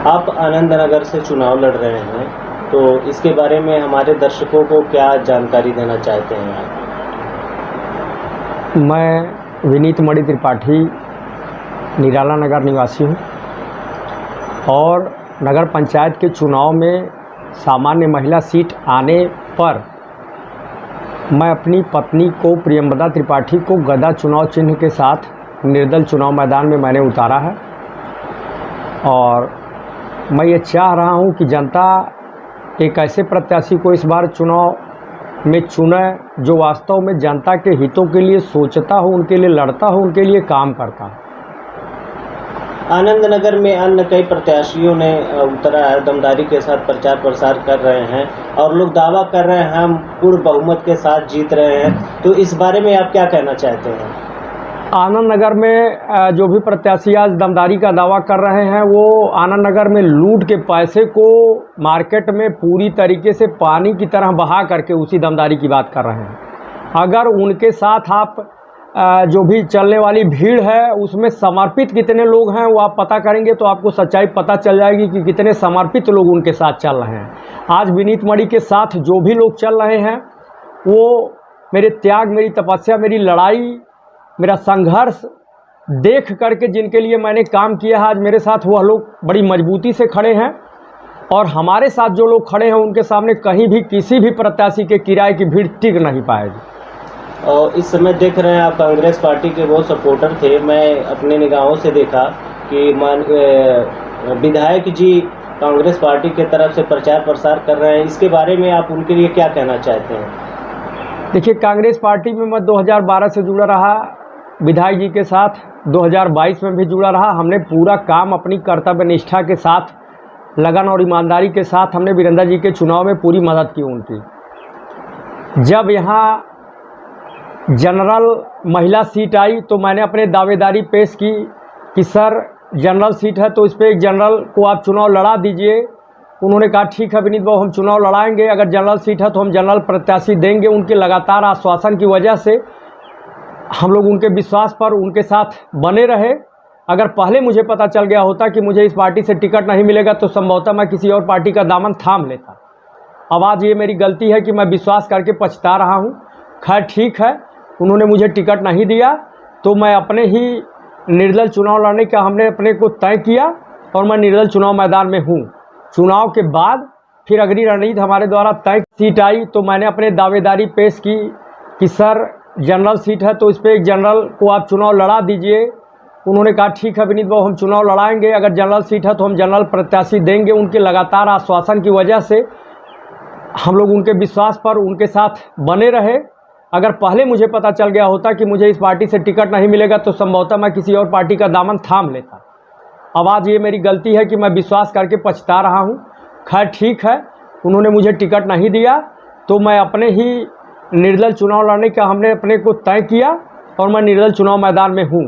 आप आनंद नगर से चुनाव लड़ रहे हैं, तो इसके बारे में हमारे दर्शकों को क्या जानकारी देना चाहते हैं आप? मैं विनीत मणि त्रिपाठी निराला नगर निवासी हूँ और नगर पंचायत के चुनाव में सामान्य महिला सीट आने पर मैं अपनी पत्नी को प्रियंवदा त्रिपाठी को गदा चुनाव चिन्ह के साथ निर्दल चुनाव मैदान में मैंने उतारा है। और मैं ये चाह रहा हूँ कि जनता एक ऐसे प्रत्याशी को इस बार चुनाव में चुने जो वास्तव में जनता के हितों के लिए सोचता हो, उनके लिए लड़ता हो, उनके लिए काम करता हो। आनंद नगर में अन्य कई प्रत्याशियों ने उतरा है, दमदारी के साथ प्रचार प्रसार कर रहे हैं और लोग दावा कर रहे हैं हम पूर्ण बहुमत के साथ जीत रहे हैं, तो इस बारे में आप क्या कहना चाहते हैं? आनंद नगर में जो भी प्रत्याशी आज दमदारी का दावा कर रहे हैं वो आनंद नगर में लूट के पैसे को मार्केट में पूरी तरीके से पानी की तरह बहा करके उसी दमदारी की बात कर रहे हैं। अगर उनके साथ आप जो भी चलने वाली भीड़ है उसमें समर्पित कितने लोग हैं वो आप पता करेंगे तो आपको सच्चाई पता चल जाएगी कि कितने समर्पित लोग उनके साथ चल रहे हैं। आज विनीत मणि के साथ जो भी लोग चल रहे हैं वो मेरे त्याग, मेरी तपस्या, मेरी लड़ाई, मेरा संघर्ष देख करके जिनके लिए मैंने काम किया है, आज मेरे साथ वह लोग बड़ी मजबूती से खड़े हैं। और हमारे साथ जो लोग खड़े हैं उनके सामने कहीं भी किसी भी प्रत्याशी के किराए की भीड़ टिक नहीं पाएगी। और इस समय देख रहे हैं आप कांग्रेस पार्टी के वो सपोर्टर थे, मैं अपने निगाहों से देखा कि विधायक जी कांग्रेस पार्टी के तरफ से प्रचार प्रसार कर रहे हैं, इसके बारे में आप उनके लिए क्या कहना चाहते हैं? देखिए, कांग्रेस पार्टी में मैं 2012 से जुड़ा रहा, विधायक जी के साथ 2022 में भी जुड़ा रहा। हमने पूरा काम अपनी कर्तव्य निष्ठा के साथ, लगन और ईमानदारी के साथ हमने वीरेंद्र जी के चुनाव में पूरी मदद की उनकी। जब यहाँ जनरल महिला सीट आई तो मैंने अपने दावेदारी पेश की कि सर जनरल सीट है तो इस पर एक जनरल को आप चुनाव लड़ा दीजिए। उन्होंने कहा ठीक है विनीत बाबू, हम चुनाव लड़ाएंगे, अगर जनरल सीट है तो हम जनरल प्रत्याशी देंगे। उनके लगातार आश्वासन की वजह से हम लोग उनके विश्वास पर उनके साथ बने रहे। अगर पहले मुझे पता चल गया होता कि मुझे इस पार्टी से टिकट नहीं मिलेगा तो संभवतः मैं किसी और पार्टी का दामन थाम लेता। अब आज ये मेरी गलती है कि मैं विश्वास करके पछता रहा हूँ। खैर ठीक है, उन्होंने मुझे टिकट नहीं दिया तो मैं अपने ही निर्दल चुनाव लड़ने का हमने अपने को तय किया और मैं निर्दल चुनाव मैदान में हूँ। चुनाव के बाद फिर अगली रणनीति हमारे द्वारा तय सीट आई तो मैंने अपने दावेदारी पेश की कि सर जनरल सीट है तो इस पर एक जनरल को आप चुनाव लड़ा दीजिए। उन्होंने कहा ठीक है विनीत बाबू, हम चुनाव लड़ाएंगे, अगर जनरल सीट है तो हम जनरल प्रत्याशी देंगे। उनके लगातार आश्वासन की वजह से हम लोग उनके विश्वास पर उनके साथ बने रहे। अगर पहले मुझे पता चल गया होता कि मुझे इस पार्टी से टिकट नहीं मिलेगा तो संभवतः मैं किसी और पार्टी का दामन थाम लेता। अब आज ये मेरी गलती है कि मैं विश्वास करके पछता रहा हूँ। खैर ठीक है, उन्होंने मुझे टिकट नहीं दिया तो मैं अपने ही निर्दल चुनाव लड़ने का हमने अपने को तय किया और मैं निर्दल चुनाव मैदान में हूँ।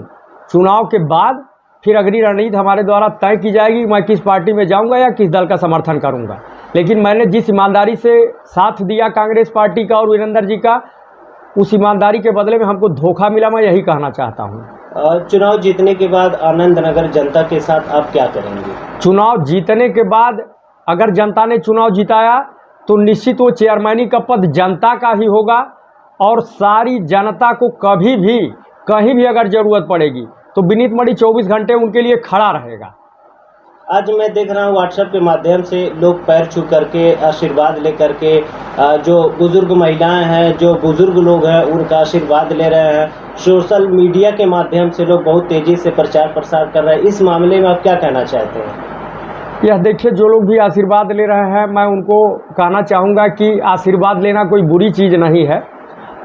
चुनाव के बाद फिर अगली रणनीति हमारे द्वारा तय की जाएगी, मैं किस पार्टी में जाऊँगा या किस दल का समर्थन करूँगा। लेकिन मैंने जिस ईमानदारी से साथ दिया कांग्रेस पार्टी का और वीरेंद्र जी का, उस ईमानदारी के बदले में हमको धोखा मिला, मैं यही कहना चाहता हूँ। चुनाव जीतने के बाद आनंद नगर जनता के साथ आप क्या करेंगे? चुनाव जीतने के बाद अगर जनता ने चुनाव जिताया तो निश्चित वो चेयरमैनी का पद जनता का ही होगा और सारी जनता को कभी भी कहीं भी अगर ज़रूरत पड़ेगी तो विनीत मणि 24 घंटे उनके लिए खड़ा रहेगा। आज मैं देख रहा हूँ व्हाट्सएप के माध्यम से लोग पैर छू करके आशीर्वाद लेकर के जो बुजुर्ग महिलाएं हैं, जो बुजुर्ग लोग हैं, उनका आशीर्वाद ले रहे हैं। सोशल मीडिया के माध्यम से लोग बहुत तेज़ी से प्रचार प्रसार कर रहे हैं, इस मामले में आप क्या कहना चाहते हैं? यह देखिए, जो लोग भी आशीर्वाद ले रहे हैं मैं उनको कहना चाहूँगा कि आशीर्वाद लेना कोई बुरी चीज़ नहीं है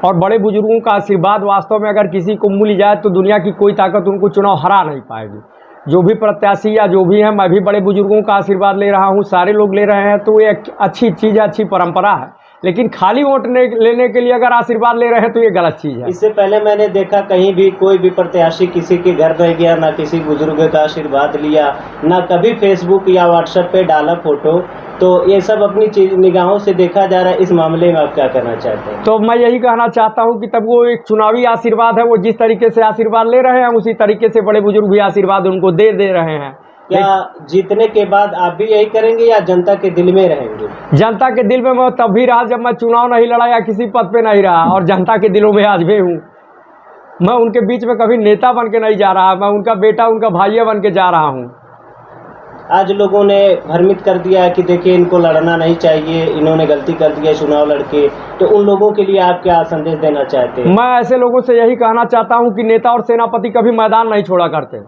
और बड़े बुजुर्गों का आशीर्वाद वास्तव में अगर किसी को मिल जाए तो दुनिया की कोई ताकत उनको चुनाव हरा नहीं पाएगी। जो भी प्रत्याशी या जो भी है, मैं भी बड़े बुजुर्गों का आशीर्वाद ले रहा हूँ, सारे लोग ले रहे हैं, तो ये अच्छी चीज़ है, अच्छी परंपरा है। लेकिन खाली वोट लेने के लिए अगर आशीर्वाद ले रहे हैं तो ये गलत चीज़ है। इससे पहले मैंने देखा कहीं भी कोई भी प्रत्याशी किसी के घर नहीं गया, ना किसी बुजुर्ग का आशीर्वाद लिया, ना कभी फेसबुक या व्हाट्सएप पे डाला फोटो, तो ये सब अपनी चीज निगाहों से देखा जा रहा है। इस मामले में आप क्या कहना चाहते हैं? तो मैं यही कहना चाहता हूँ कि तब वो एक चुनावी आशीर्वाद है, वो जिस तरीके से आशीर्वाद ले रहे हैं उसी तरीके से बड़े बुजुर्ग भी आशीर्वाद उनको दे रहे हैं। क्या जीतने के बाद आप भी यही करेंगे या जनता के दिल में रहेंगे? जनता के दिल में मैं तब भी रहा जब मैं चुनाव नहीं लड़ा या किसी पद पे नहीं रहा, और जनता के दिलों में आज भी हूँ। मैं उनके बीच में कभी नेता बन के नहीं जा रहा, मैं उनका बेटा, उनका भाई बन के जा रहा हूँ। आज लोगों ने भ्रमित कर दिया है कि देखिए इनको लड़ना नहीं चाहिए, इन्होंने गलती कर दी है चुनाव लड़के, तो उन लोगों के लिए आप क्या संदेश देना चाहते हैं? मैं ऐसे लोगों से यही कहना चाहता हूं कि नेता और सेनापति कभी मैदान नहीं छोड़ा करते।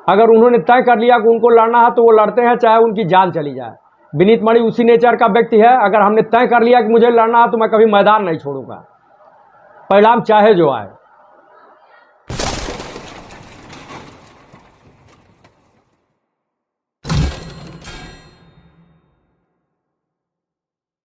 अगर उन्होंने तय कर लिया कि उनको लड़ना है तो वो लड़ते हैं, चाहे उनकी जान चली जाए। विनीत मणि उसी नेचर का व्यक्ति है। अगर हमने तय कर लिया कि मुझे लड़ना है तो मैं कभी मैदान नहीं छोड़ूंगा, परिणाम चाहे जो आए।